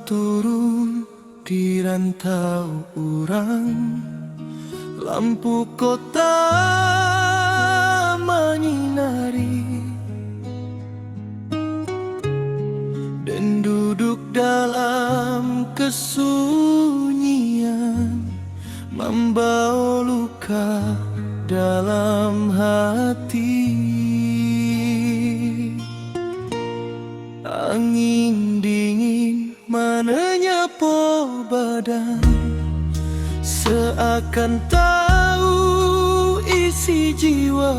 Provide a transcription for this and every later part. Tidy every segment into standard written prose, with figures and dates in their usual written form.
turun di rantau urang, lampu kota menyinari, dan duduk dalam kesunyian, membawa luka dalam hati. Angin dingin menyapu badan, seakan tahu isi jiwa.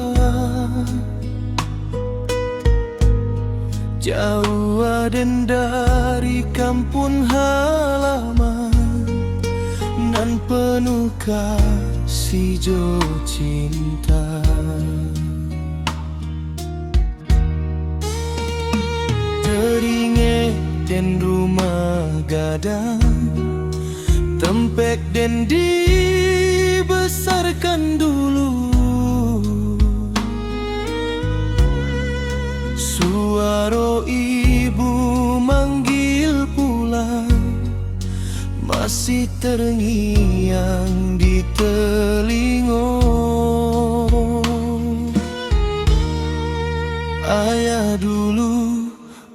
Jauh dan dari kampung halaman, nan penuh kasih jo cinta. Teringat dan rumah gadang, tempek dan dibesarkan dulu. Suara ibu manggil pulang masih terngiang di telinga. Ayah dulu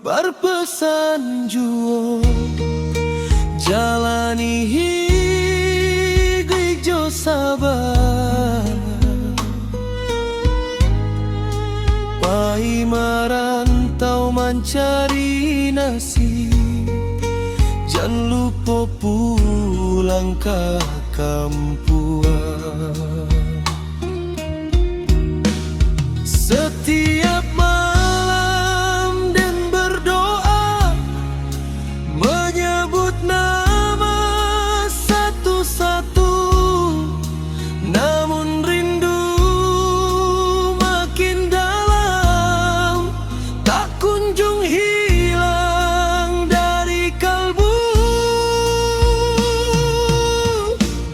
berpesan jua, jalani hidup jo sabar, pai merantau mencari nasib, jangan lupa pulang ke kampung. Setiap malam dan berdoa, menyebut nama satu-satu, namun rindu makin dalam, tak kunjung hilang dari kalbu.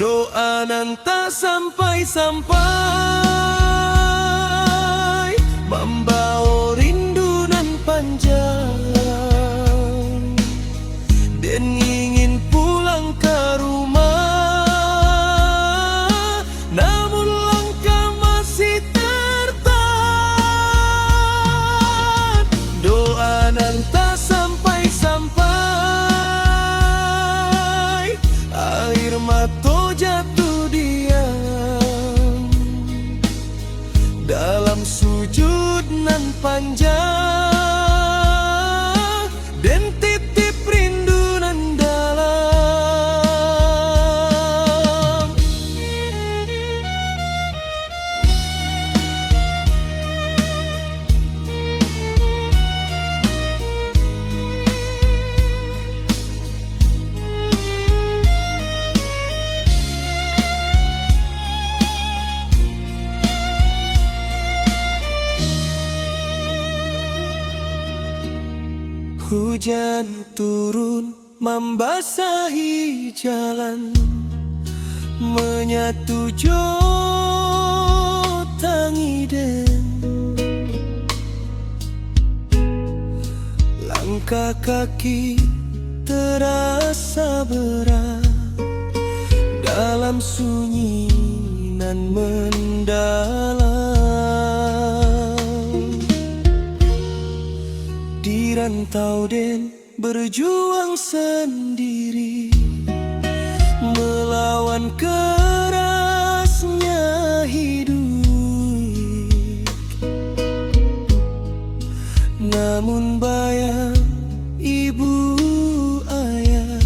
Doa nan tak sampai-sampai, membawa rindu nan panjang, dan ingin pulang ke rumah, namun langkah masih tertahan. Doa nan tak sampai-sampai, air mata jatuh diam dalam sujud nan panjang, dan titip rindu nan dalam. Hujan turun membasahi jalan, menyatu jo tangi den, langkah kaki terasa berat dalam sunyi nan mendalam. Di rantau den berjuang sendiri, melawan kerasnya hidup, namun bayang ibu ayah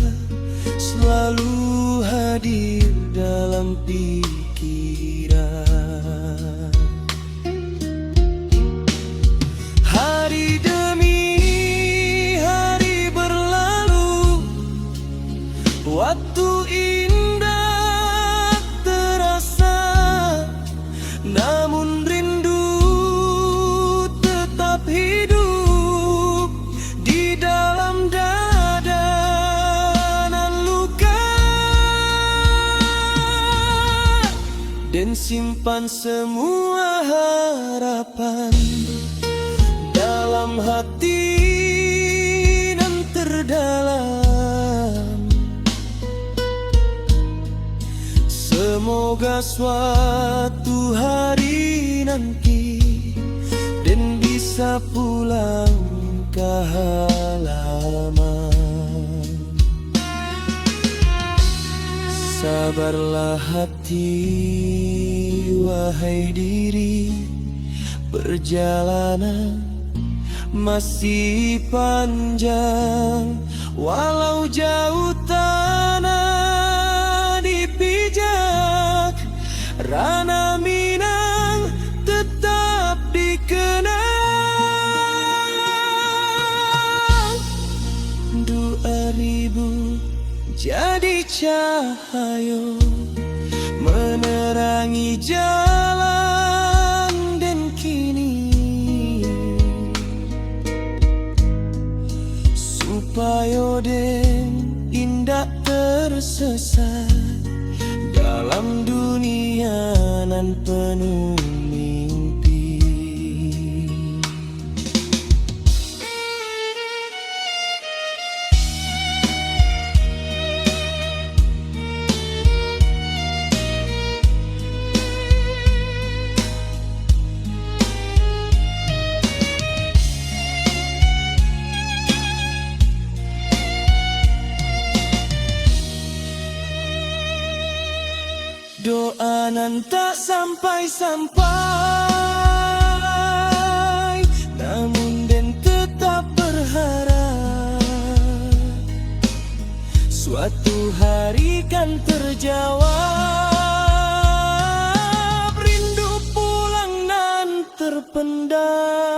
selalu hadir dalam pikiran. Hari demi hari berlalu, waktu indah terasa, namun rindu tetap hidup di dalam dada nan luka, dan simpan semua harapan dalam hati nan terdalam. Semoga suatu hari nanti Den bisa pulang ke halaman. Sabarlah hati, wahai diri, perjalanan masih panjang. Walau jauh tanah dipijak, Rana Minang tetap dikenang. 2000 jadi cahaya menerangi jalan dan kini, supaya den indah tersesat dalam dunia nan penuh mimpi. Doa nan tak sampai-sampai, namun den tetap berharap suatu hari kan terjawab. Rindu pulang nan terpendam.